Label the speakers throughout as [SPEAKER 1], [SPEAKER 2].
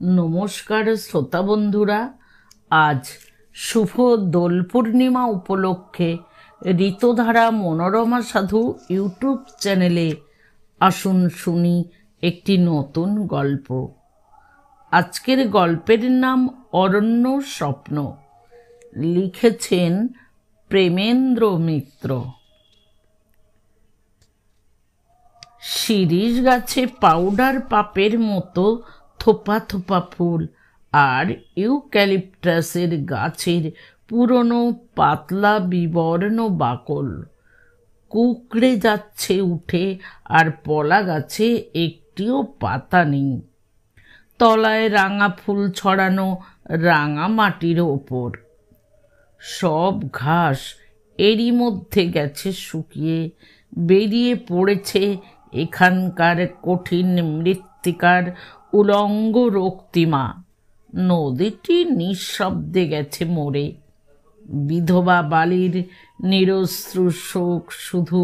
[SPEAKER 1] নমস্কার শ্রোতা বন্ধুরা, আজ শুভ দোল পূর্ণিমা উপলক্ষে ঋতুধারা মনোরমা সাধু ইউটিউব চ্যানেলে আসুন শুনি একটি নতুন গল্প। আজকের গল্পের নাম অরণ্য স্বপ্ন। লিখেছেন প্রেমেন্দ্র মিত্র। শিরীষ গাছে পাউডার পাপের মতো থোপা থোপা ফুল আর ইউক্যালিপটাসের গাছের পুরনো পাতলা বিবর্ণ বাকল কুঁকড়ে যাচ্ছে উঠে, আর পলা গাছে একটিও পাতা নেই। তলায় রাঙা ফুল ছড়ানো রাঙা মাটির ওপর। সব ঘাস এরই মধ্যে গেছে শুকিয়ে, বেরিয়ে পড়েছে এখানকার কঠিন মৃত্তিকার উলঙ্গ রক্তিমা। নদীটি নিঃশব্দে গেছে মরে। বিধবা বালির নিরশ্রু শোক শুধু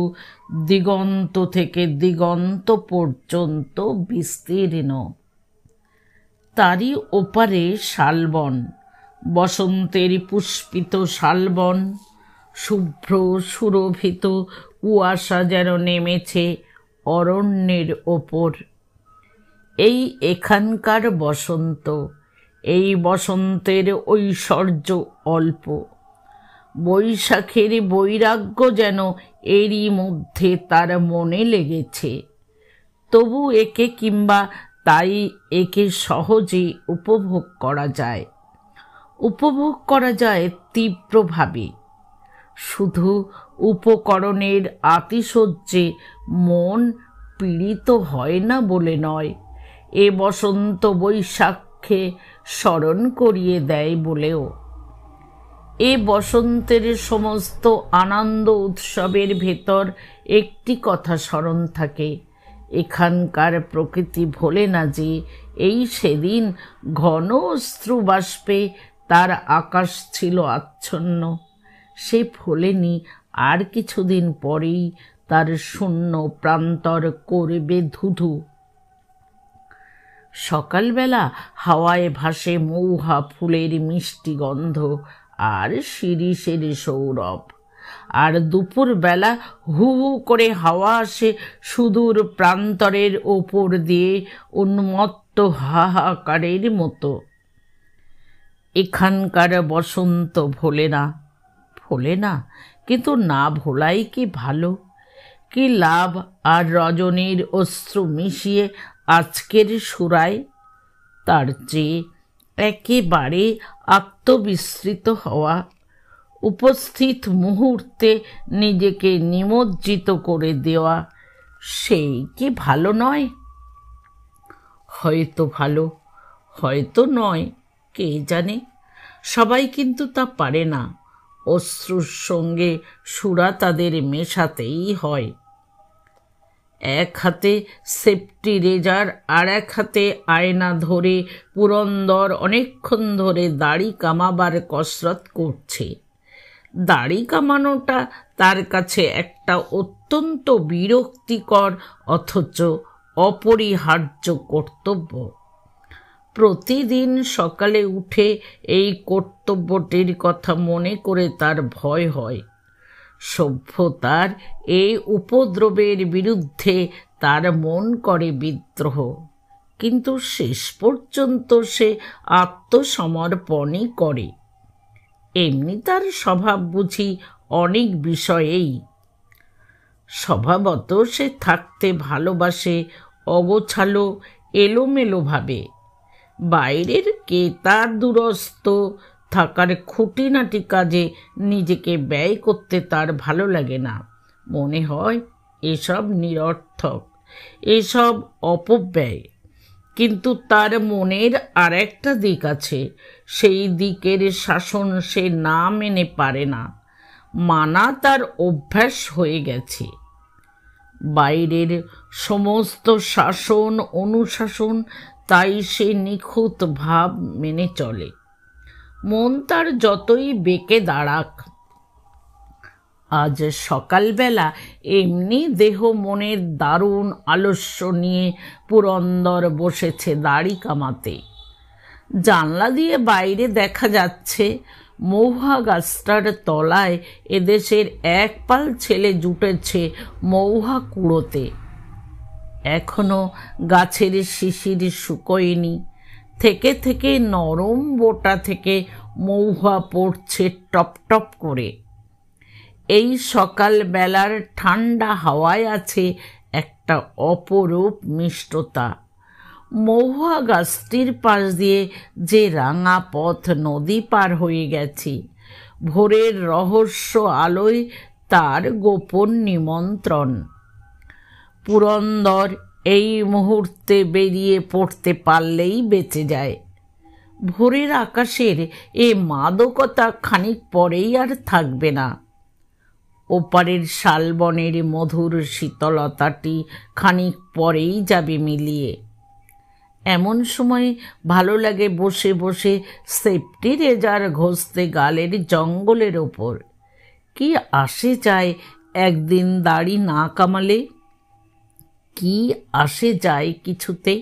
[SPEAKER 1] দিগন্ত থেকে দিগন্ত পর্যন্ত বিস্তীর্ণ। তারই ওপারে শালবন, বসন্তের পুষ্পিত শালবন। শুভ্র সুরভিত কুয়াশা যেন নেমেছে অরণ্যের ওপর। এই এখানকার বসন্ত, এই বসন্তের ঐশ্বর্য অল্প। বৈশাখের বৈরাগ্য যেন এরই মধ্যে তার মনে লেগেছে। তবু একে কিংবা তাই একে সহজে উপভোগ করা যায়, উপভোগ করা যায় তীব্রভাবে। শুধু উপকরণের আতিশয্যে মন পীড়িত হয় না বলে নয়, এ বসন্ত বৈশাখকে স্মরণ করিয়ে দেয় বলেও। এ বসন্তের সমস্ত আনন্দ উৎসবের ভেতর একটি কথা স্মরণ থাকে, এখানকার প্রকৃতি ভোলে না যে এই সেদিন ঘন অশ্রুবাষ্পে তার আকাশ ছিল আচ্ছন্ন। সে ভোলেনি আর কিছুদিন পরেই তার শূন্য প্রান্তর করবে ধুধু। সকালবেলা হাওয়ায় ভাসে মৌহা ফুলের মিষ্টি গন্ধ আর শিরীষের সৌরভ, আর দুপুরবেলা হু হু করে হাওয়া আসে সুদূর প্রান্তরের ওপর দিয়ে উন্মত্ত হাহাকারের মতো। এখানকার বসন্ত ভোলে না, ভোলে না, কিন্তু না ভোলাই কি ভালো? কি লাভ আর রজনীর অশ্রু মিশিয়ে আজকের সুরায়? তার চেয়ে একেবারে আত্মবিস্মৃত হওয়া, উপস্থিত মুহূর্তে নিজেকে নিমজ্জিত করে দেওয়া, সেই কি ভালো নয়? হয়তো ভালো, হয়তো নয়, কে জানে। সবাই কিন্তু তা পারে না। অশ্রুর সঙ্গে সুরা তাদের মেশাতেই হয়। এক হাতে সেফটি রেজার আর এক হাতে আয়না ধরে পুরন্দর অনেকক্ষণ ধরে দাড়ি কামাবার কসরত করছে। দাড়ি কামানোটা তার কাছে একটা অত্যন্ত বিরক্তিকর অথচ অপরিহার্য কর্তব্য। প্রতিদিন সকালে উঠে এই কর্তব্যটির কথা মনে করে তার ভয় হয়। সভ্যতার এই উপদ্রবের বিরুদ্ধে তার মন করে বিদ্রোহ, কিন্তু শেষ পর্যন্ত সে আত্মসমর্পণই করে। এমনি তার স্বভাব বুঝি অনেক বিষয়েই। স্বভাবত সে থাকতে ভালোবাসে অগোছালো এলোমেলোভাবে। বাইরের কে তার দূরস্থ থাকার খুঁটিনাটি কাজে নিজেকে ব্যয় করতে তার ভালো লাগে না। মনে হয় এসব নিরর্থক, এসব অপব্যয়। কিন্তু তার মনের আর একটা দিক আছে, সেই দিকের শাসন সে না মেনে পারে না। মানা তার অভ্যাস হয়ে গেছে। বাইরের সমস্ত শাসন অনুশাসন তাই সে নিখুঁত ভাব মেনে চলে। মন তার যতই বেঁকে দাঁড়াক। আজ সকালবেলা এমনি দেহ মনের দারুণ আলস্য নিয়ে পুরন্দর বসেছে দাড়ি কামাতে। জানলা দিয়ে বাইরে দেখা যাচ্ছে মহুয়া গাছটার তলায় এদেশের এক পাল ছেলে জুটেছে মহুয়া কুড়োতে। এখনো গাছের শিশির শুকোয়নি, থেকে থেকে নরম বোটা থেকে মহুয়া পড়ছে টপ টপ করে। এই সকাল বেলার ঠান্ডা হাওয়ায় আছে একটা অপরূপ মিষ্টতা। মহুয়া গাছটির পাশ দিয়ে যে রাঙা পথ নদী পার হয়ে গেছি, ভোরের রহস্য আলোয় তার গোপন নিমন্ত্রণ। পুরন্দর এই মুহূর্তে বেরিয়ে পড়তে পারলেই বেঁচে যায়। ভোরের আকাশের এ মাদকতা খানিক পরেই আর থাকবে না। ওপারের শালবনের মধুর শীতলতাটি খানিক পরেই যাবে মিলিয়ে। এমন সময় ভালো লাগে বসে বসে সেফটি রেজার ঘষতে গালের জঙ্গলের ওপর। কি আসে যায় একদিন দাড়ি না কামালে, কি আসে যায় কিছুতে।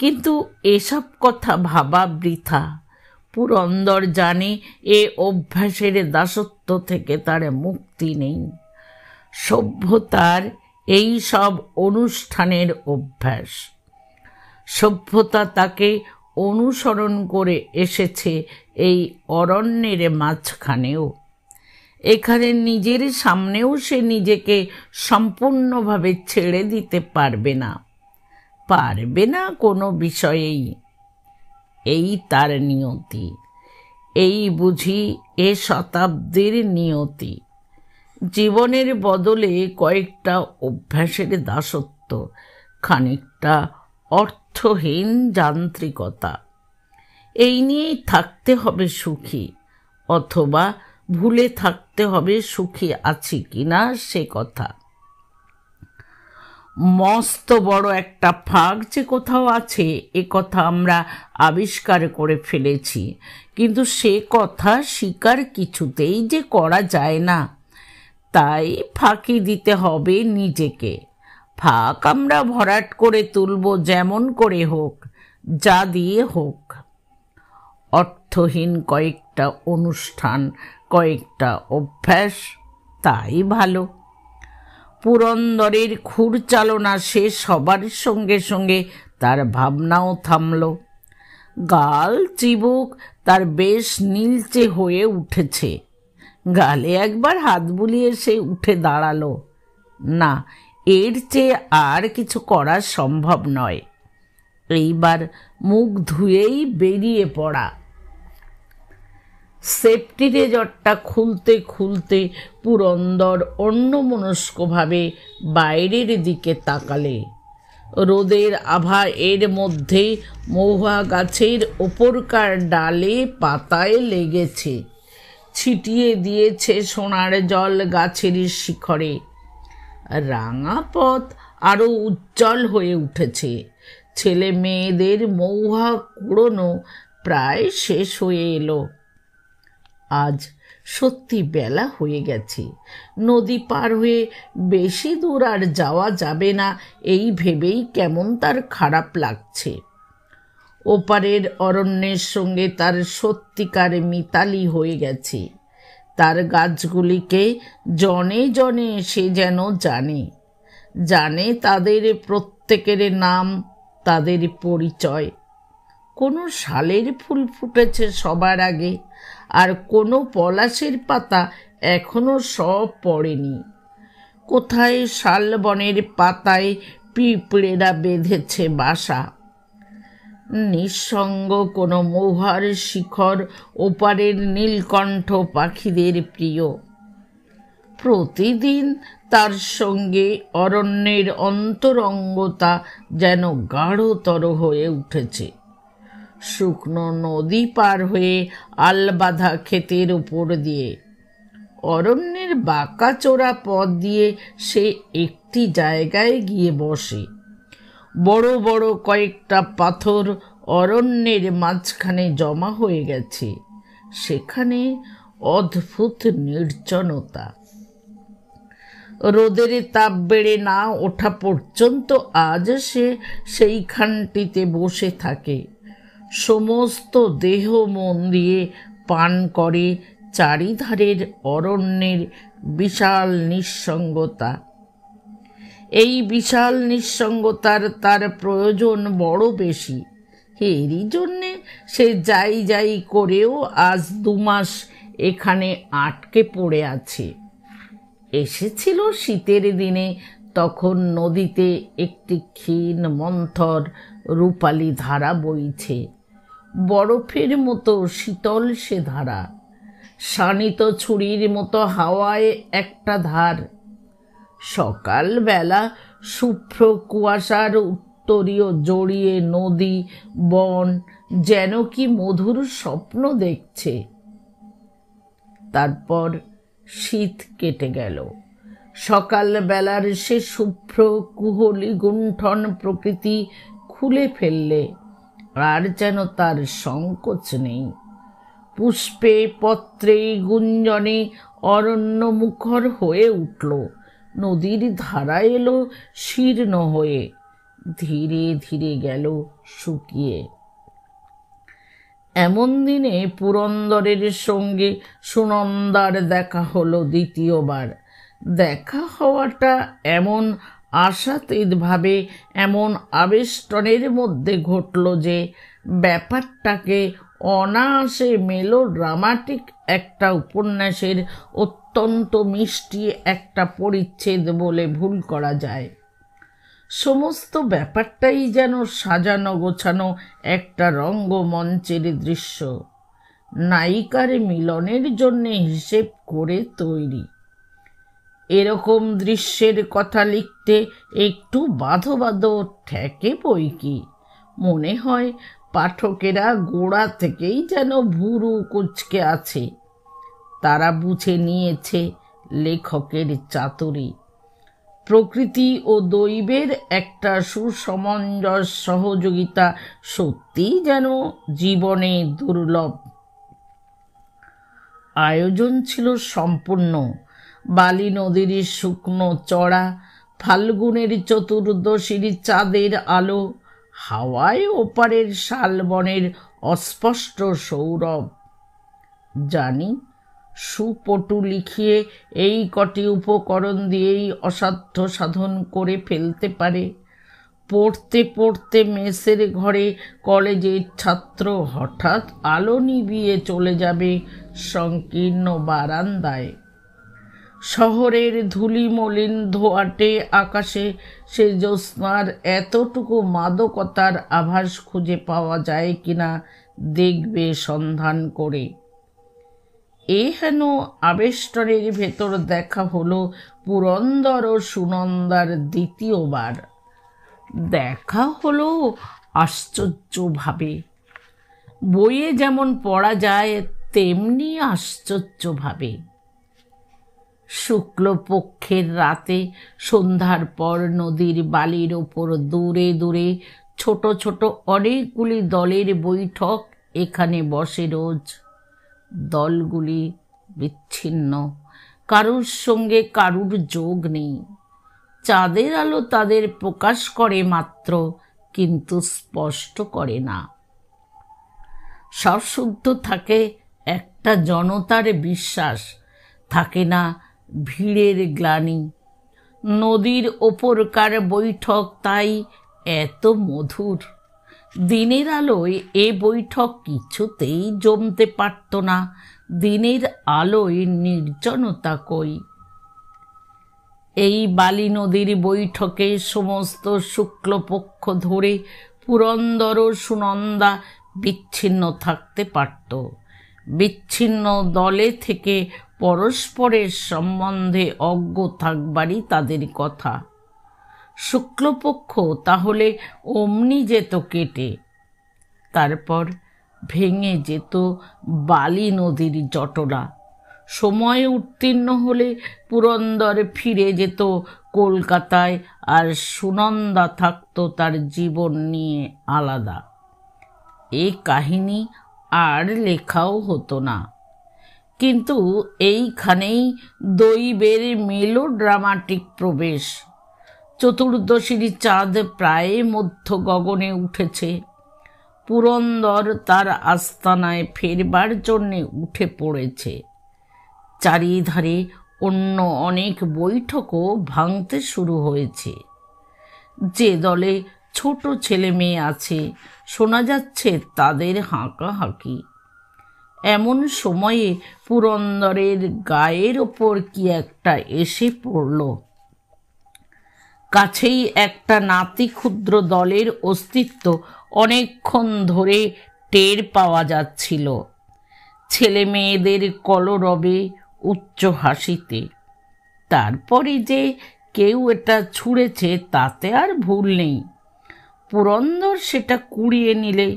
[SPEAKER 1] কিন্তু এসব কথা ভাবা বৃথা। পুরন্দর জানে এ অভ্যাসের দাসত্ব থেকে তার মুক্তি নেই। সভ্যতার এই সব অনুষ্ঠানের অভ্যাস। সভ্যতা তাকে অনুসরণ করে এসেছে এই অরণ্যের মাঝখানেও। এখানে নিজের সামনেও সে নিজেকে সম্পূর্ণভাবে ছেড়ে দিতে পারবে না, পারবে না কোনো বিষয়েই। এই তার নিয়তি, এই বুঝি এ শতাব্দীর নিয়তি। জীবনের বদলে কয়েকটা অভ্যাসের দাসত্ব, খানিকটা অর্থহীন যান্ত্রিকতা। এই নিয়েই থাকতে হবে সুখী, অথবা ভুলে থাকতে হবে সুখী আছি কিনা সে কথা। মস্ত বড় একটা ফাঁক যে কোথাও আছে এ কথা আমরা আবিষ্কার করে ফেলেছি, কিন্তু সে কথা স্বীকার কিছুতেই যে করা যায় না। তাই ফাঁকি দিতে হবে নিজেকে। ফাঁক আমরা ভরাট করে তুলব যেমন করে হোক, যা দিয়ে হোক। অর্থহীন কয়েকটা অনুষ্ঠান, কয়েকটা অভ্যাস, তাই ভালো। পুরন্দরের খুরচালনা শেষ হবার সঙ্গে সঙ্গে তার ভাবনাও থামল। গাল চিবুক তার বেশ নীলচে হয়ে উঠেছে। গালে একবার হাত বুলিয়ে সে উঠে দাঁড়ালো। না, এর চেয়ে আর কিছু করা সম্ভব নয়। এইবার মুখ ধুয়েই বেরিয়ে পড়া। সেফটি রেজরটা খুলতে খুলতে পুরন্দর অন্যমনস্কভাবে বাইরের দিকে তাকালে। রোদের আভা এর মধ্যে মহুয়া গাছের ওপরকার ডালে পাতায় লেগেছে, ছিটিয়ে দিয়েছে সোনার জল গাছের শিখরে। রাঙা পথ আরো উজ্জ্বল হয়ে উঠেছে। ছেলে মেয়েদের মহুয়া কুড়োনো প্রায় শেষ হয়ে এলো। আজ সত্যি বেলা হয়ে গেছে। নদী পার হয়ে বেশি দূর আর যাওয়া যাবে না, এই ভেবেই কেমন তার খারাপ লাগছে। ওপারের অরণ্যের সঙ্গে তার সত্যিকার মিতালি হয়ে গেছে। তার গাছগুলিকে জনে জনে সে যেন জানে, জানে তাদের প্রত্যেকের নাম, তাদের পরিচয়। কোনো শালের ফুল ফুটেছে সবার আগে, আর কোনো পলাশের পাতা এখনো সব পড়েনি। কোথায় শালবনের পাতায় পিঁপড়েরা বেঁধেছে বাসা। নিঃসঙ্গ কোনো মহুয়ার শিখর ওপারের নীলকণ্ঠ পাখিদের প্রিয়। প্রতিদিন তার সঙ্গে অরণ্যের অন্তরঙ্গতা যেন গাঢ়তর হয়ে উঠেছে। শুকনো নদী পার হয়ে আলবাধা ক্ষেতের উপর দিয়ে, অরণ্যের বাঁকাচোরা পথ দিয়ে সে একটি জায়গায় গিয়ে বসে। বড় বড় কয়েকটা পাথর অরণ্যের মাঝখানে জমা হয়ে গেছে। সেখানে অদ্ভুত নির্জনতা। রোদের তাপ বেড়ে না ওঠা পর্যন্ত আজ সে সেইখানটিতে বসে থাকে। সমস্ত দেহ মন দিয়ে পান করে চারিধারের অরণ্যের বিশাল নিঃসঙ্গতা। এই বিশাল নিঃসঙ্গতার তার প্রয়োজন বড় বেশি। এরই জন্যে সে যাই যাই করেও আজ 2 মাস এখানে আটকে পড়ে আছে। এসেছিল শীতের দিনে, তখন নদীতে একটি ক্ষীণ মন্থর রূপালী ধারা বইছে। বরফের মতো শীতল সে ধারা, শানিত ছুরির মতো হাওয়ায় একটা ধার। সকালবেলা শুভ্র কুয়াশার উত্তরীয় জড়িয়ে নদী বন যেন কি মধুর স্বপ্ন দেখছে। তারপর শীত কেটে গেল। সকালবেলার সে শুভ্র কুহলি গুণ্ঠন প্রকৃতি খুলে ফেললে আর যেন তার সংকোচ নেই। পুষ্পে পত্রে গুঞ্জনে অরণ্য মুখর হয়ে উঠল। নদীর ধারা এলো শীর্ণ হয়ে, ধীরে ধীরে গেল শুকিয়ে। এমন দিনে পুরন্দরের সঙ্গে সুনন্দার দেখা হলো দ্বিতীয়বার। দেখা হওয়াটা এমন আশাতীতভাবে, এমন আবেষ্টনের মধ্যে ঘটল যে ব্যাপারটাকে অনায়াসে মেলোড্রামাটিক একটা উপন্যাসের অত্যন্ত মিষ্টি একটা পরিচ্ছেদ বলে ভুল করা যায়। সমস্ত ব্যাপারটাই যেন সাজানো গোছানো একটা রঙ্গমঞ্চের দৃশ্য, নায়িকার মিলনের জন্যে হিসেব করে তৈরি। এরকম দৃশ্যের কথা লিখতে একটু বাঁধো বাঁধো ঠেকে বই কি। মনে হয় পাঠকেরা গোড়া থেকেই যেন ভুরু কুঁচকে আছে। তারা বুঝে নিয়েছে লেখকের চাতুরী। প্রকৃতি ও দৈবের একটা সুসমঞ্জস সহযোগিতা সত্যিই যেন জীবনে দুর্লভ। আয়োজন ছিল সম্পূর্ণ। বালি নদীর শুকনো চড়া, ফাল্গুনের চতুর্দশীর চাঁদের আলো, হাওয়ায় ওপারের শালবনের অস্পষ্ট সৌরভ। জানি সুপটু লিখিয়ে এই কটি উপকরণ দিয়েই অসাধ্য সাধন করে ফেলতে পারে। পড়তে পড়তে মেসের ঘরে কলেজের ছাত্র হঠাৎ আলো নিভিয়ে চলে যাবে সংকীর্ণ বারান্দায়। শহরের ধূলিমলিন ধোঁয়াটে আকাশে সে জ্যোৎস্নার এতটুকু মাদকতার আভাস খুঁজে পাওয়া যায় কিনা দেখবে সন্ধান করে। হেন আবেষ্টনের ভেতর দেখা হলো পুরন্দর ও সুনন্দার দ্বিতীয়বার। দেখা হলো আশ্চর্যভাবে। বইয়ে যেমন পড়া যায় তেমনি আশ্চর্যভাবে। শুক্লপক্ষের রাতে সন্ধ্যার পর নদীর বালির ওপর দূরে দূরে ছোট ছোট অনেকগুলি দলের বৈঠক এখানে বসে রোজ। দলগুলি বিচ্ছিন্ন, কারুর সঙ্গে কারুর যোগ নেই। চাঁদের আলো তাদের প্রকাশ করে মাত্র, কিন্তু স্পষ্ট করে না। সশুদ্ধ থাকে একটা জনতার বিশ্বাস, থাকে না ভিড়ের গ্লানি। নদীর ওপরকার বৈঠক তাই এত মধুর। দিনের আলোয় এ বৈঠক কিছুতেই জমতে পারত না। দিনের আলোয় নির্জনতা কই। এই বালি নদীর বৈঠকে সমস্ত শুক্লপক্ষ ধরে পুরন্দর ও সুনন্দা বিচ্ছিন্ন থাকতে পারত। বিচ্ছিন্ন দলে থেকে পরস্পরের সম্বন্ধে অজ্ঞ থাকবারই তাদের কথা। শুক্লপক্ষ তাহলে অমনি যেত কেটে। তারপর ভেঙে যেত বালি নদীর জটলা। সময় উত্তীর্ণ হলে পুরন্দর ফিরে যেত কলকাতায়, আর সুনন্দা থাকতো তার জীবন নিয়ে আলাদা। এ কাহিনী আর লেখাও হতো না। কিন্তু এইখানেই দৈবের মেলোড্রামাটিক প্রবেশ। চতুর্দশীর চাঁদ প্রায় মধ্য গগনে উঠেছে। পুরন্দর তার আস্তানায় ফেরবার জন্যে উঠে পড়েছে। চারিধারে অন্য অনেক বৈঠকও ভাঙতে শুরু হয়েছে। যে দলে ছোট ছেলে মেয়ে আছে, শোনা যাচ্ছে তাদের হাঁকাহাঁকি। এমন সময়ে পুরন্দরের গায়ের ওপর কি একটা এসে পড়ল। কাছেই একটা নাতি ক্ষুদ্র দলের অস্তিত্ব অনেকক্ষণ ধরে টের পাওয়া যাচ্ছিল। ছেলে মেয়েদের কলরবে, উচ্চ হাসিতে। তারপরে যে কেউ এটা ছুঁড়েছে তাতে আর ভুল নেই। পুরন্দর সেটা কুড়িয়ে নিলে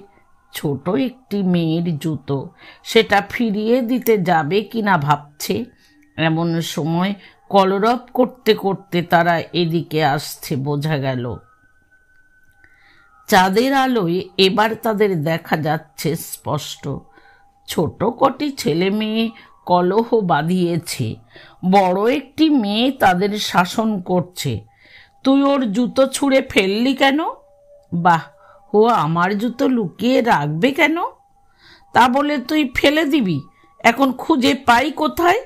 [SPEAKER 1] ছোট একটি মেয়ের জুতো, সেটা ফিরিয়ে দিতে যাবে কিনা ভাবছে। এমন সময় কলরব করতে করতে তারা এদিকে আসছে বোঝা গেল। চাঁদের আলোয় এবার তাদের দেখা যাচ্ছে স্পষ্ট। ছোট কটি ছেলে মেয়ে কলহ বাঁধিয়েছে। বড় একটি মেয়ে তাদের শাসন করছে। তুই ওর জুতো ছুঁড়ে ফেললি কেন? বাহ, ও আমার জুতো লুকিয়ে রাখবে কেন? তা বলে তুই ফেলে দিবি? এখন খুঁজে পাই কোথায়?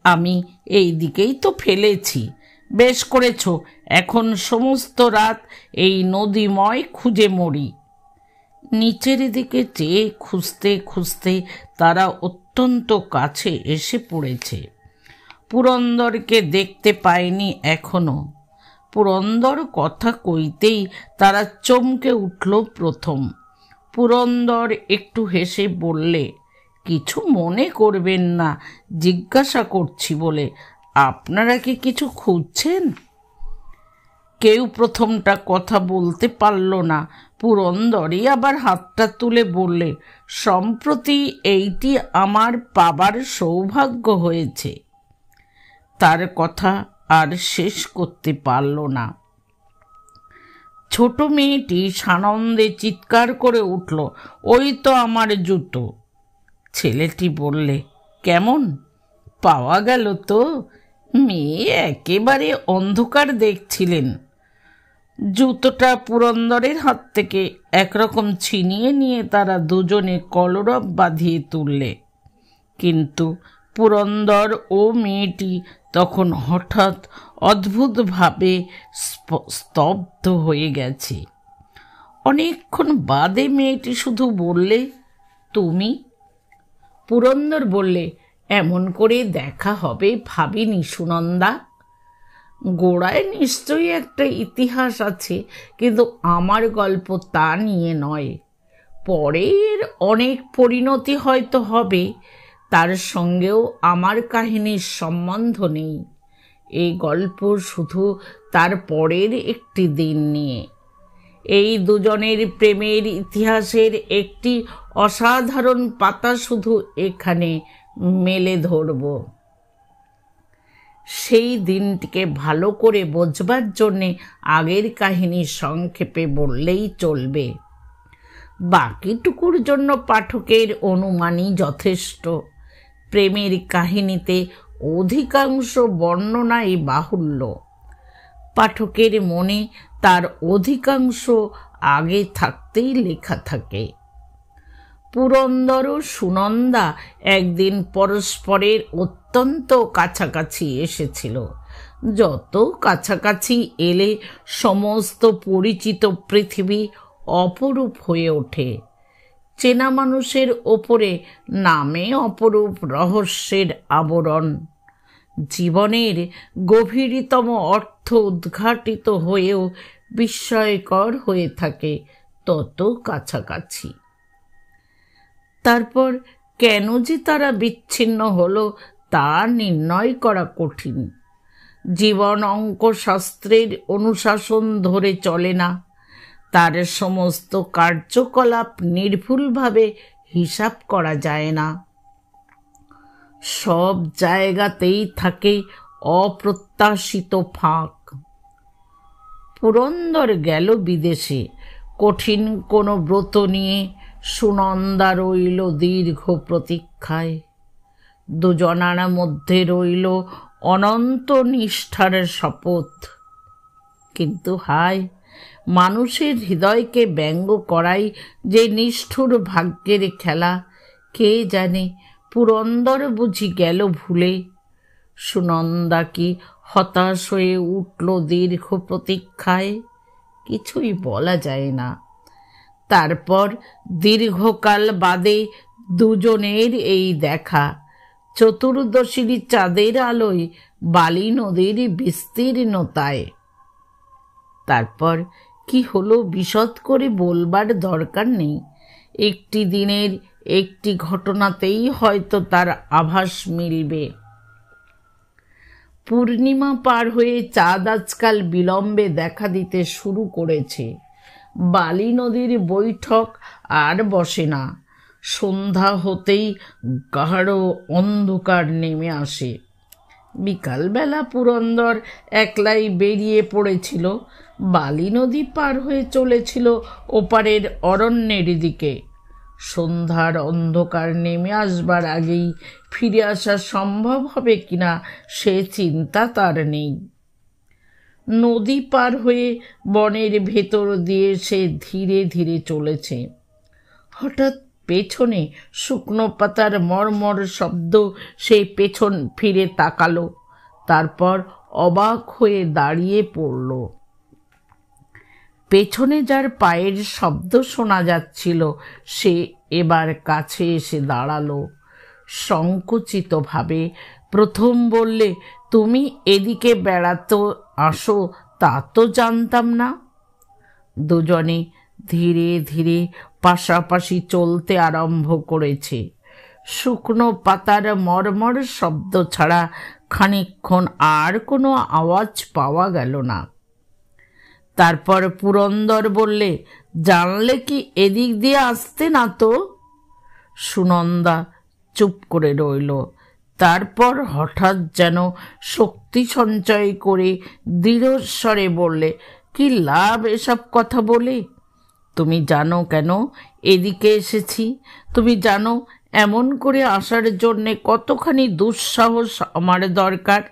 [SPEAKER 1] আমি এই দিকেই তো ফেলেছি। বেশ করেছ, এখন সমস্ত রাত এই নদীময় খুঁজে মরি। নিচের দিকে চেয়ে খুঁজতে খুঁজতে তারা অত্যন্ত কাছে এসে পড়েছে। পুরন্দরকে দেখতে পায়নি এখনো। পুরন্দর কথা কইতেই তারা চমকে উঠল প্রথম। পুরন্দর একটু হেসে বললে, কিছু মনে করবেন না, জিজ্ঞাসা করছি বলে। আপনারা কি কিছু খুঁজছেন? কেউ প্রথমটা কথা বলতে পারল না। পুরন্দরই আবার হাতটা তুলে বললে, সম্প্রতি এইটি আমার পাবার সৌভাগ্য হয়েছে। তার কথা আর শেষ করতে পারল না। ছোট মেয়েটি সানন্দে চিৎকার করে উঠল, ওই তো আমার জুতো। ছেলেটি বললে, কেমন পাওয়া গেল তো? মেয়ে একেবারে অন্ধকার দেখছিলেন। জুতোটা পুরন্দরের হাত থেকে একরকম ছিনিয়ে নিয়ে তারা দুজনে কলরব বাঁধিয়ে তুললে। কিন্তু পুরন্দর ও মেয়েটি তখন হঠাৎ অদ্ভুতভাবে স্তব্ধ হয়ে গেছে। অনেকক্ষণ বাদে মেয়েটি শুধু বললে, তুমি? পুরন্দর বললে, এমন করে দেখা হবে ভাবিনি সুনন্দা। গোড়ায় নিশ্চয়ই একটা ইতিহাস আছে, কিন্তু আমার গল্প তা নিয়ে নয়। পরে এর অনেক পরিণতি হয়তো হবে, তার সঙ্গেও আমার কাহিনীর সম্বন্ধ নেই। এই গল্প শুধু তার পরের একটি দিন নিয়ে। এই দুজনের প্রেমের ইতিহাসের একটি অসাধারণ পাতা শুধু এখানে মেলে ধরব। সেই দিনটিকে ভালো করে বোঝবার জন্যে আগের কাহিনী সংক্ষেপে বললেই চলবে। বাকিটুকুর জন্য পাঠকের অনুমানই যথেষ্ট। প্রেমের কাহিনীতে অধিকাংশ বর্ণনাই বাহুল্য। পাঠকের মনে তার অধিকাংশ আগে থাকতেই লেখা থাকে। পুরন্দর ও সুনন্দা একদিন পরস্পরের অত্যন্ত কাছাকাছি এসেছিল। যত কাছাকাছি এলে সমস্ত পরিচিত পৃথিবী অপরূপ হয়ে ওঠে। চেনা মানুষের ওপরে নামে অপরূপ রহস্যের আবরণ। জীবনের গভীরতম অর্থ উদ্ঘাটিত হয়েও বিস্ময়কর হয়ে থাকে তত কাছাকাছি। তারপর কেন যে তারা বিচ্ছিন্ন হলো তা নির্ণয় করা কঠিন। জীবন অঙ্কশাস্ত্রের অনুশাসন ধরে চলে না। তার সমস্ত কার্যকলাপ নির্ভুলভাবে হিসাব করা যায় না। সব জায়গাতেই থাকে অপ্রত্যাশিত ফাঁক। পুরন্দর গেল বিদেশে কঠিন কোনো ব্রত নিয়ে। সুনন্দা রইল দীর্ঘ প্রতীক্ষায়। দুজনার মধ্যে রইল অনন্ত নিষ্ঠার শপথ। কিন্তু হায়, মানুষের হৃদয়কে ব্যঙ্গ করাই যে নিষ্ঠুর ভাগ্যের খেলা, কে জানে পুরন্দর বুঝি গেল ভুলে। সুনন্দা কি হতাশ হয়ে উঠল দীর্ঘ প্রতীক্ষায়? কিছুই বলা যায় না। তারপর দীর্ঘকাল বাদে দুজনের এই দেখা, চতুর্দশীর চাঁদের আলোয় বালি নদীর বিস্তীর্ণতায়। তারপর কি হলো বিশদ করে বলবার দরকার নেই। একটি দিনের একটি ঘটনাতেই হয়তো তার আভাস মিলবে। পূর্ণিমা পার হয়ে চাঁদ আজকাল বিলম্বে দেখা দিতে শুরু করেছে। বালি নদীর বৈঠক আর বসে না। সন্ধ্যা হতেই গাঢ় অন্ধকার নেমে আসে। বিকালবেলা পুরন্দর একলাই বেরিয়ে পড়েছিল। বালি নদী পার হয়ে চলেছিল ওপারের অরণ্যের দিকে। সন্ধ্যার অন্ধকার নেমে আসবার আগেই ফিরে আসা সম্ভব হবে কিনা সে চিন্তা তার নেই। নদী পার হয়ে বনের ভেতর দিয়ে সে ধীরে ধীরে চলেছে। হঠাৎ পেছনে শুকনো পাতার মরমর শব্দ। সে পেছন ফিরে তাকালো, তারপর অবাক হয়ে দাঁড়িয়ে পড়ল। পেছনে যার পায়ের শব্দ শোনা যাচ্ছিল সে এবার কাছে এসে দাঁড়ালো। সংকুচিতভাবে প্রথম বললে, তুমি এদিকে বেড়াতে আসো তা তো জানতাম না। দুজনে ধীরে ধীরে পাশাপাশি চলতে আরম্ভ করেছে। শুকনো পাতার মরমর শব্দ ছাড়া খানিকক্ষণ আর কোনো আওয়াজ পাওয়া গেল না। তারপর পুরন্দর বললে, জানলে কি এদিক দিয়ে আসতে না তো? সুনন্দা চুপ করে রইল। তারপর হঠাৎ যেন শক্তি সঞ্চয় করে দৃঢ়স্বরে বললে, কি লাভ এসব কথা বলে? তুমি জানো কেন এদিকে এসেছি? তুমি জানো এমন করে আসার জন্যে কতখানি দুঃসাহস আমার দরকার?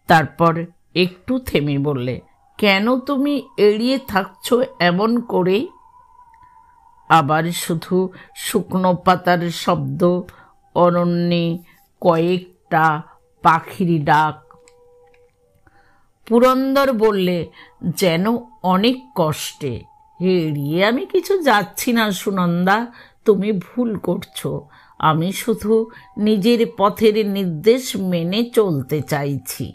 [SPEAKER 1] তারপর একটু থেমে বললে, কেন তুমি এড়িয়ে থাকছ এমন করে? আবার শুধু শুকনো পাতার শব্দ, অরণ্যে কয়েকটা পাখির ডাক। পুরন্দর বললে, যেন অনেক কষ্টে। এড়িয়ে আমি কিছু যাচ্ছি না সুনন্দা, তুমি ভুল করছো। আমি শুধু নিজের পথের নির্দেশ মেনে চলতে চাইছি।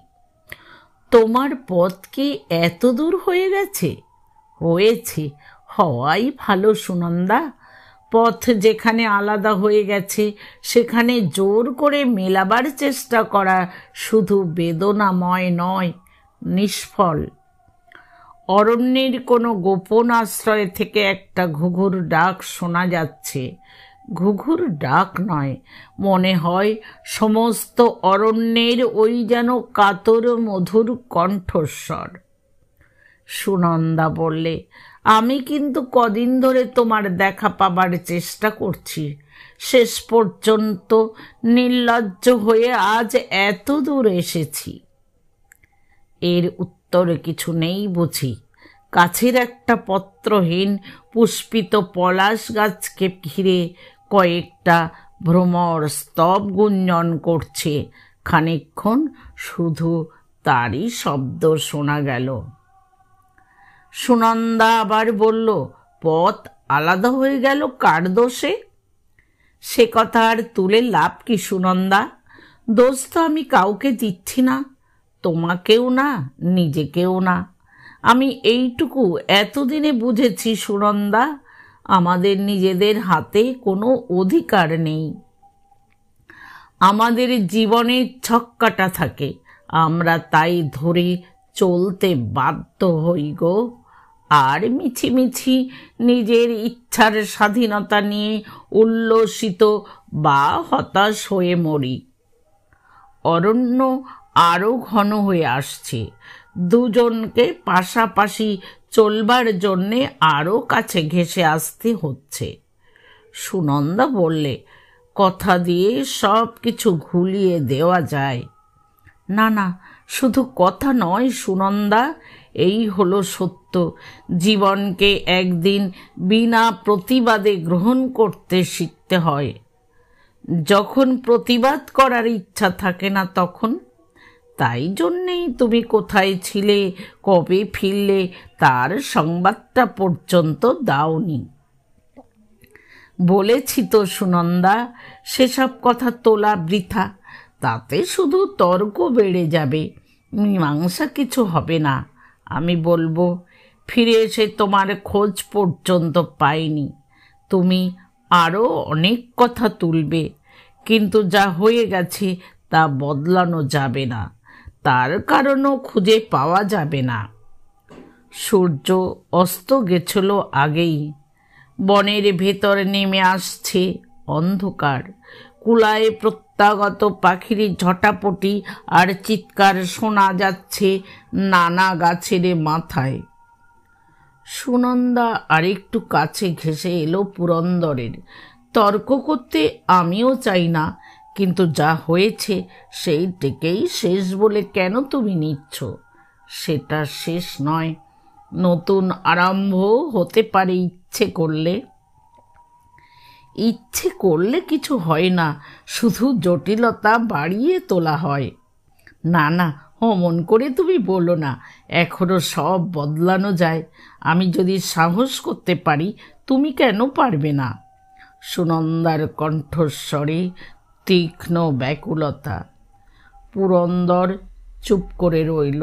[SPEAKER 1] তোমার পথ কি এত দূর হয়ে গেছে? হয়েছে, হওয়াই ভালো সুনন্দা। পথ যেখানে আলাদা হয়ে গেছে সেখানে জোর করে মেলাবার চেষ্টা করা শুধু বেদনাময় নয়, নিষ্ফল। অরণ্যের কোনো গোপন আশ্রয় থেকে একটা ঘুঘুর ডাক শোনা যাচ্ছে। ঘুঘুর ডাক নয়, মনে হয় সমস্ত অরণ্যের ওই যেন কাতর মধুর কণ্ঠস্বর। সুনন্দা বললে, আমি কিন্তু কদিন ধরে তোমার দেখা পাবার চেষ্টা করছি। শেষ পর্যন্ত নির্লজ্জ হয়ে আজ এত দূর এসেছি। এর উত্তরে কিছু নেই বুঝি? কাছের একটা পত্রহীন পুষ্পিত পলাশ গাছকে ঘিরে কয়েকটা ভ্রমর স্তব গুঞ্জন করছে। খানিকক্ষণ শুধু তারই শব্দ শোনা গেল। সুনন্দা আবার বলল, পথ আলাদা হয়ে গেল কার দোষে? সে কথা আর তুলে লাভ কি সুনন্দা? দোষ তো আমি কাউকে দিচ্ছি না, তোমাকেও না, নিজেকেও না। আমি এইটুকু এতদিনে বুঝেছি সুনন্দা, আমাদের নিজেদের হাতে কোনো অধিকার নেই। আমাদের জীবনে ছক্কাটা থাকে, আমরা তাই ধরে চলতে বাধ্য হই গো। আর মিছিমিছি নিজের ইচ্ছার স্বাধীনতা নিয়ে উল্লসিত বা হতাশ হয়ে মরি। অরণ্য আরো ঘন হয়ে আসছে। দুজনকে পাশাপাশি চলবার জন্যে আরো কাছে ঘেঁষে আসতে হচ্ছে। সুনন্দা বললে, কথা দিয়ে সব কিছু ঘুলিয়ে দেওয়া যায় না। না, শুধু কথা নয় সুনন্দা, এই হলো সত্য। জীবনকে একদিন বিনা প্রতিবাদে গ্রহণ করতে শিখতে হয়। যখন প্রতিবাদ করার ইচ্ছা থাকে না তখন। তাই জন্যেই তুমি কোথায় ছিলে, কবে ফিরলে তার সংবাদটা পর্যন্ত দাওনি। বলেছি তো সুনন্দা, সেসব কথা তোলা বৃথা। তাতে শুধু তর্ক বেড়ে যাবে, মীমাংসা কিছু হবে না। আমি বলবো, ফিরে এসে তোমার খোঁজ পর্যন্ত পাইনি। তুমি আরও অনেক কথা তুলবে, কিন্তু যা হয়ে গেছে তা বদলানো যাবে না, তার কারণও খুঁজে পাওয়া যাবে না। সূর্য অস্ত গেছিল আগেই। বনের ভেতর নেমে আসছে অন্ধকার। কুলায় প্রত্যাগত পাখির ঝটাপটি আর চিৎকার শোনা যাচ্ছে নানা গাছের মাথায়। সুনন্দা আরেকটু কাছে ঘেঁষে এলো পুরন্দরের। তর্ক করতে আমিও চাই না, কিন্তু যা হয়েছে সেইটিকেই শেষ বলে কেন তুমি নিচ্ছ? সেটা শেষ নয়, নতুন আরম্ভ হতে পারে ইচ্ছে করলে। ইচ্ছে করলে কিছু হয় না, শুধু জটিলতা বাড়িয়ে তোলা হয়। না না, অমন করে তুমি বলো না, এখনো সব বদলানো যায়। আমি যদি সাহস করতে পারি, তুমি কেন পারবে না? সুনন্দার কণ্ঠস্বরে তীক্ষ্ণ ব্যাকুলতা। পুরন্দর চুপ করে রইল।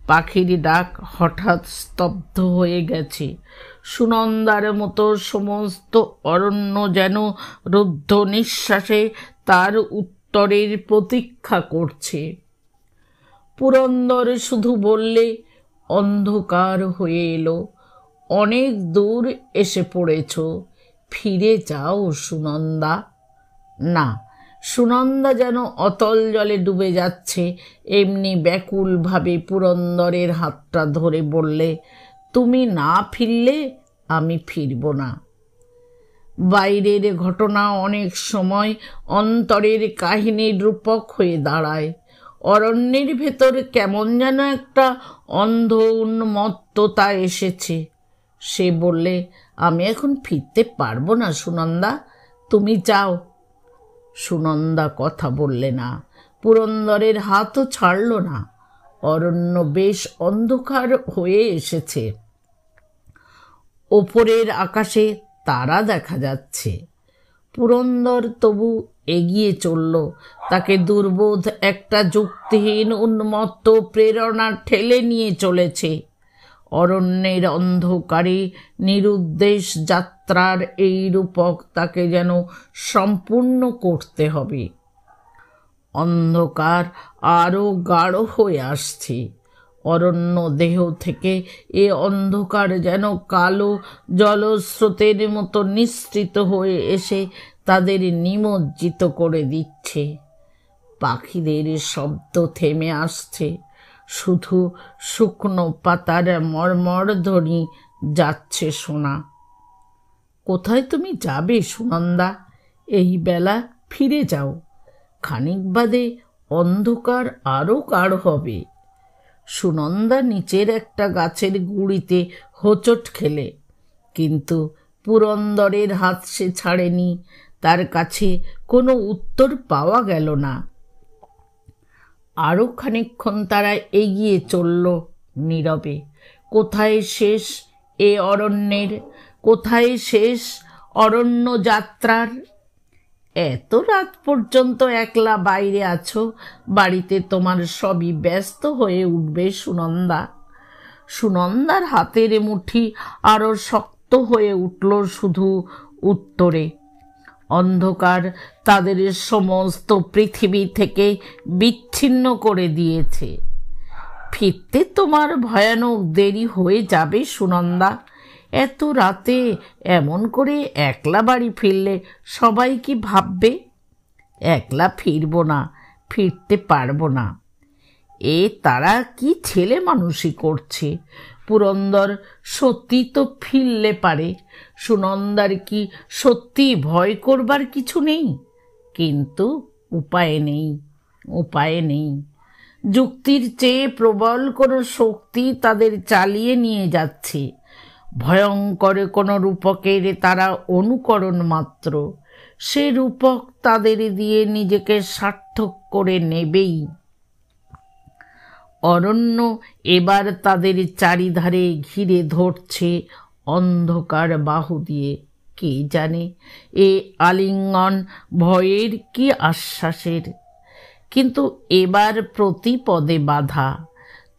[SPEAKER 1] পাখির ডাক হঠাৎ স্তব্ধ হয়ে গেছে। সুনন্দার মতো সমস্ত অরণ্য যেন রুদ্ধ নিঃশ্বাসে তার উত্তরের প্রতীক্ষা করছে। পুরন্দর শুধু বললে, অন্ধকার হয়ে এলো, অনেক দূর এসে পড়েছ, ফিরে যাও সুনন্দা। না, সুনন্দা যেন অতল জলে ডুবে যাচ্ছে, এমনি ব্যাকুলভাবে পুরন্দরের হাতটা ধরে বললে, তুমি না ফিরলে আমি ফিরব না। বাইরের ঘটনা অনেক সময় অন্তরের কাহিনীর রূপক হয়ে দাঁড়ায়। অরণ্যের ভেতর কেমন যেন একটা অন্ধ উন্মত্ততা এসেছে। সে বললে, আমি এখন ফিরতে পারবো না সুনন্দা, তুমি যাও। সুনন্দা কথা বললে না, পুরন্দরের হাতও ছাড়ল না। অরণ্য বেশ অন্ধকার হয়ে এসেছে। ওপরের আকাশে তারা দেখা যাচ্ছে। পুরন্দর তবু এগিয়ে চলল। তাকে দুর্বোধ একটা যুক্তিহীন উন্মত্ত প্রেরণা ঠেলে নিয়ে চলেছে। অরণ্যের অন্ধকারে নিরুদ্দেশ যাত্রার এই রূপক তাকে যেন সম্পূর্ণ করতে হবে। অন্ধকার আরও গাঢ় হয়ে আসছে। অরণ্য দেহ থেকে এ অন্ধকার যেন কালো জলস্রোতের মতো নিঃসৃত হয়ে এসে তাদের নিমজ্জিত করে দিচ্ছে। পাখিদের শব্দ থেমে আসছে, শুধু শুকনো পাতার মর্মর ধ্বনি যাচ্ছে শোনা। কোথায় তুমি যাবে সুনন্দা? এই বেলা ফিরে যাও, খানিক বাদে অন্ধকার আরও গাঢ় হবে। সুনন্দা নিচের একটা গাছের গুঁড়িতে হোঁচট খেলে, কিন্তু পুরন্দরের হাত সে ছাড়েনি। তার কাছে কোনো উত্তর পাওয়া গেল না। আরও খানিকক্ষণ তারা এগিয়ে চলল নীরবে। কোথায় শেষ এ অরণ্যের? কোথায় শেষ অরণ্য যাত্রার? এত রাত পর্যন্ত একলা বাইরে আছো, বাড়িতে তোমার সবই ব্যস্ত হয়ে উঠবে সুনন্দা। সুনন্দার হাতের মুঠি আরো শক্ত হয়ে উঠল শুধু উত্তরে। অন্ধকার তাদের সমস্ত পৃথিবী থেকে বিচ্ছিন্ন করে দিয়েছে। ফিরতে তোমার ভয়ানক দেরি হয়ে যাবে সুনন্দা। এত রাতে এমন করে একলা বাড়ি ফিরলে সবাই কি ভাববে? একলা ফিরব না, ফিরতে পারবো না। এ তারা কি ছেলে মানুষই করছে। পুরন্দর সত্যি তো ফিরলে পারে। সুনন্দার কি সত্যি ভয় করবার কিছু নেই? কিন্তু উপায় নেই, উপায় নেই। যুক্তির চেয়ে প্রবল কোনো শক্তি তাদের চালিয়ে নিয়ে যাচ্ছে। ভয়ঙ্কর কোনো রূপকের তারা অনুকরণ মাত্র। সে রূপক তাদের দিয়ে নিজেকে সার্থক করে নেবেই। অরণ্য এবার তাদের চারিধারে ঘিরে ধরছে অন্ধকার বাহু দিয়ে। কে জানে এ আলিঙ্গন ভয়ের কি আশ্বাসের? কিন্তু এবার প্রতিপদে বাধা।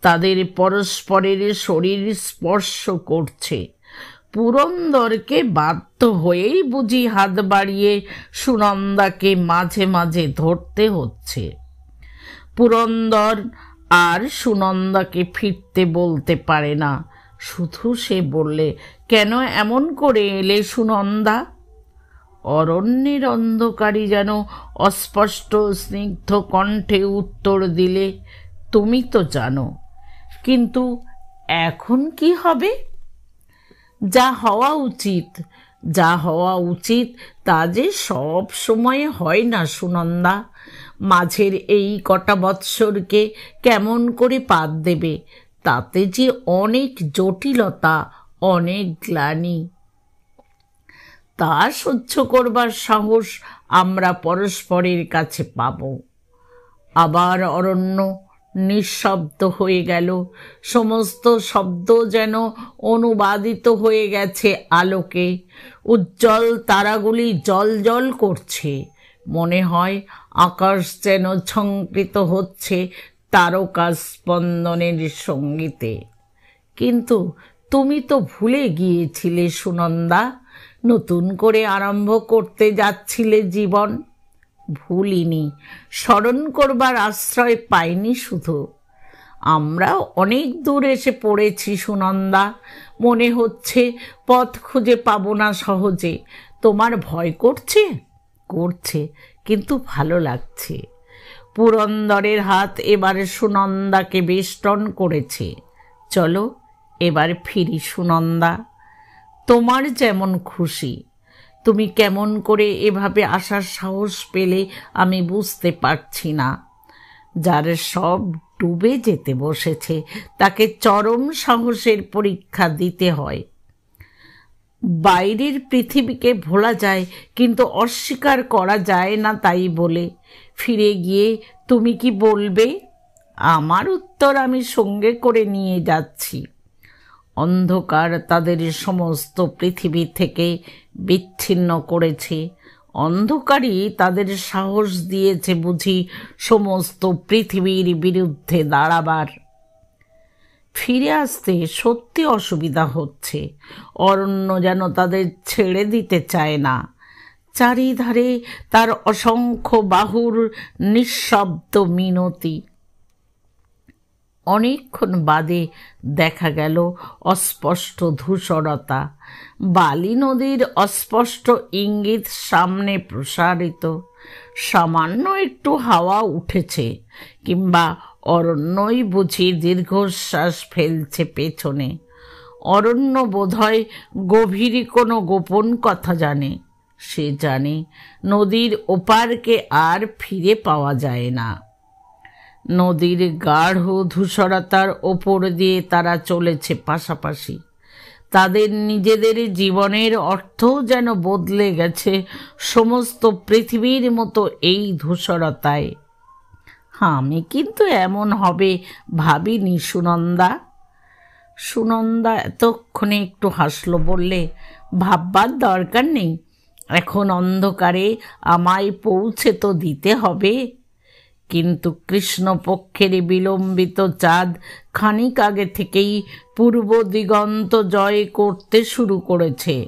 [SPEAKER 1] তাদের পরস্পরের শরীর স্পর্শ করছে। পুরন্দরকে বাধ্য হয়েই বুঝি হাত বাড়িয়ে সুনন্দাকে মাঝে মাঝে ধরতে হচ্ছে। পুরন্দর আর সুনন্দাকে ফিরতে বলতে পারে না। শুধু সে বললে, কেন এমন করে এলে সুনন্দা? অরণ্যের অন্ধকারী যেন অস্পষ্ট স্নিগ্ধ কণ্ঠে উত্তর দিলে, তুমি তো জানো। কিন্তু এখন কি হবে? যা হওয়া উচিত, যা হওয়া উচিত তা যে সব সময় হয় না সুনন্দা। মাঝের এই কটা বৎসরকে কেমন করে পার দেবে? তাতে যে অনেক জটিলতা, অনেক গ্লানি। তা সহ্য করবার সাহস আমরা পরস্পরের কাছে পাব। আবার অরণ্য নিঃশব্দ হয়ে গেল। সমস্ত শব্দ যেন অনুবাদিত হয়ে গেছে আলোকে। উজ্জ্বল তারাগুলি জ্বলজ্বল করছে। মনে হয় আকাশ যেন ঝংকৃত হচ্ছে তারকা স্পন্দনের সঙ্গীতে। কিন্তু তুমি তো ভুলে গিয়েছিলে সুনন্দা, নতুন করে আরম্ভ করতে যাচ্ছিলে জীবন। ভুলিনি, স্মরণ করবার আশ্রয় পাইনি শুধু। আমরা অনেক দূর এসে পড়েছি সুনন্দা। মনে হচ্ছে পথ খুঁজে পাবো না সহজে। তোমার ভয় করছে? করছে, কিন্তু ভালো লাগছে। পুরন্দরের হাত এবারে সুনন্দাকে বেষ্টন করেছে। চলো এবার ফিরি সুনন্দা। তোমার যেমন খুশি। তুমি কেমন করে এভাবে আসার সাহস পেলে আমি বুঝতে পারছি না। যার সব ডুবে যেতে বসেছে তাকে চরম সাহসের পরীক্ষা দিতে হয়। বাইরের পৃথিবীকে ভোলা যায়, কিন্তু অস্বীকার করা যায় না। তাই বলে ফিরে গিয়ে তুমি কি বলবে? আমার উত্তর আমি সঙ্গে করে নিয়ে যাচ্ছি। অন্ধকার তাদের সমস্ত পৃথিবী থেকে বিচ্ছিন্ন করেছে। অন্ধকারই তাদের সাহস দিয়েছে বুঝি সমস্ত পৃথিবীর বিরুদ্ধে দাঁড়াবার। ফিরে আসতে সত্যি অসুবিধা হচ্ছে। অরণ্য যেন তাদের ছেড়ে দিতে চায় না। চারিধারে তার অসংখ্য বাহুর নিঃশব্দ মিনতি। অনেকক্ষণ বাদে দেখা গেল অস্পষ্ট ধূসরতা। বালি নদীর অস্পষ্ট ইঙ্গিত সামনে প্রসারিত। সামান্য একটু হাওয়া উঠেছে, কিংবা অরণ্যই বুঝি দীর্ঘশ্বাস ফেলছে পেছনে। অরণ্য বোধহয় গভীর কোনো গোপন কথা জানে। সে জানে নদীর ওপারকে আর ফিরে পাওয়া যায় না। নদীর গাঢ় ধূসরতার ওপর দিয়ে তারা চলেছে পাশাপাশি। তাদের নিজেদের জীবনের অর্থও যেন বদলে গেছে সমস্ত পৃথিবীর মতো এই ধূসরতায়। আমি কিন্তু এমন হবে ভাবিনি সুনন্দা। সুনন্দা এতক্ষণে একটু হাসলো, বললে, ভাববার দরকার নেই। এখন অন্ধকারে আমায় পৌঁছে তো দিতে হবে। কিন্তু কৃষ্ণপক্ষের বিলম্বিত চাঁদ খানিক আগে থেকেই পূর্ব দিগন্ত জয় করতে শুরু করেছে।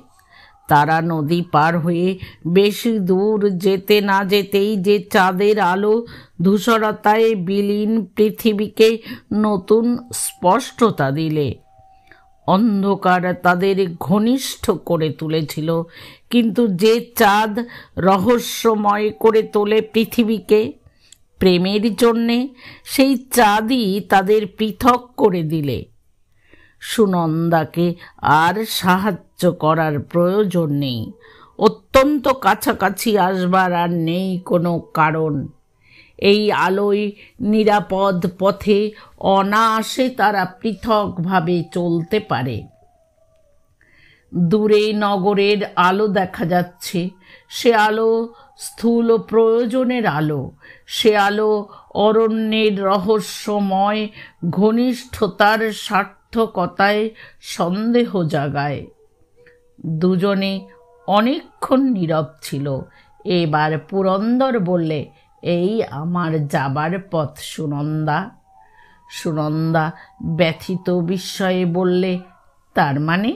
[SPEAKER 1] তারা নদী পার হয়ে বেশি দূর যেতে না যেতেই যে চাঁদের আলো ধূসরতায় বিলীন পৃথিবীকে নতুন স্পষ্টতা দিলে। অন্ধকার তাদের ঘনিষ্ঠ করে তুলেছিল, কিন্তু যে চাঁদ রহস্যময় করে তোলে পৃথিবীকে প্রেমের জন্যে, সেই চাঁদই তাদের পৃথক করে দিলে। সুনন্দাকে আর সাহায্য করার প্রয়োজন নেই। অত্যন্ত কাছাকাছি আসবার আর নেই কোনো কারণ। এই আলোয় নিরাপদ পথে অনায়াসে তারা পৃথকভাবে চলতে পারে। দূরে নগরের আলো দেখা যাচ্ছে, সে আলো স্থূল প্রয়োজনের আলো, সে আলো অরণ্যের রহস্যময় ঘনিষ্ঠতার সার্থকতায় সন্দেহ জাগায়। দুজনে অনেকক্ষণ নীরব ছিল। এবার পুরন্দর বললে, এই আমার যাবার পথ সুনন্দা। সুনন্দা ব্যথিত বিস্ময়ে বললে, তার মানে?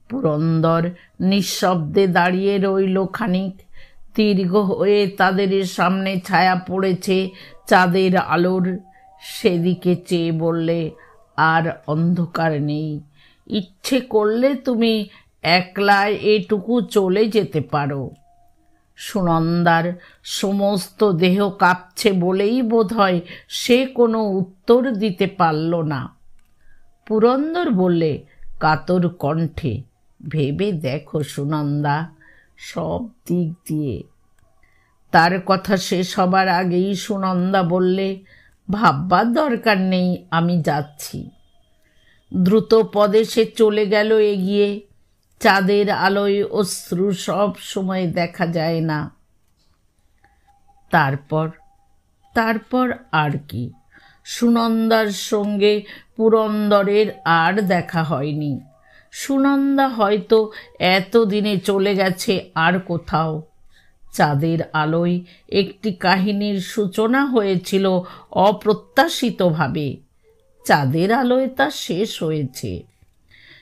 [SPEAKER 1] পুরন্দর নিঃশব্দে দাঁড়িয়ে রইল খানিক। দীর্ঘ হয়ে তাদের সামনে ছায়া পড়েছে চাঁদের আলোর। সেদিকে চেয়ে বললে, আর অন্ধকার নেই। ইচ্ছে করলে তুমি একলা এটুকু চলে যেতে পারো। সুনন্দার সমস্ত দেহ কাঁপছে বলেই বোধহয় সে কোনো উত্তর দিতে পারল না। পুরন্দর বললে কাতর কণ্ঠে, ভেবে দেখো সুনন্দা, সব দিক দিয়ে। তার কথা শেষ হবার আগেই সুনন্দা বললে, ভাববার দরকার নেই, আমি যাচ্ছি। দ্রুত পদে সে চলে গেল এগিয়ে। চাঁদের আলোয় অশ্রু সব সময় দেখা যায় না। তারপর আর কি? সুনন্দার সঙ্গে পুরন্দরের আর দেখা হয়নি। সুনন্দা হয়তো এতদিনে চলে গেছে আর কোথাও। চাঁদের আলোয় একটি কাহিনীর সূচনা হয়েছিল অপ্রত্যাশিতভাবে, চাঁদের আলোয় তা শেষ হয়েছে।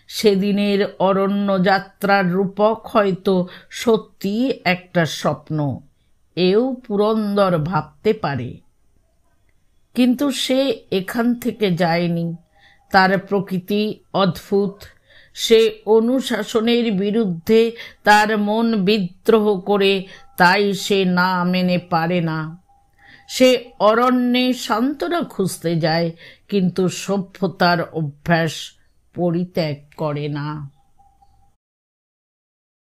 [SPEAKER 1] সেদিনের অরণ্য যাত্রার রূপক হয়তো সত্যি একটা স্বপ্ন, এও পুরন্দর ভাবতে পারে। কিন্তু সে এখান থেকে যায়নি। তার প্রকৃতি অদ্ভুত। সে অনুশাসনের বিরুদ্ধে তার মন বিদ্রোহ করে, তাই সে না মেনে পারে না। সে অরণ্যে সান্ত্বনা খুঁজতে যায়, কিন্তু সভ্যতার অভ্যাস পরিত্যাগ করে না।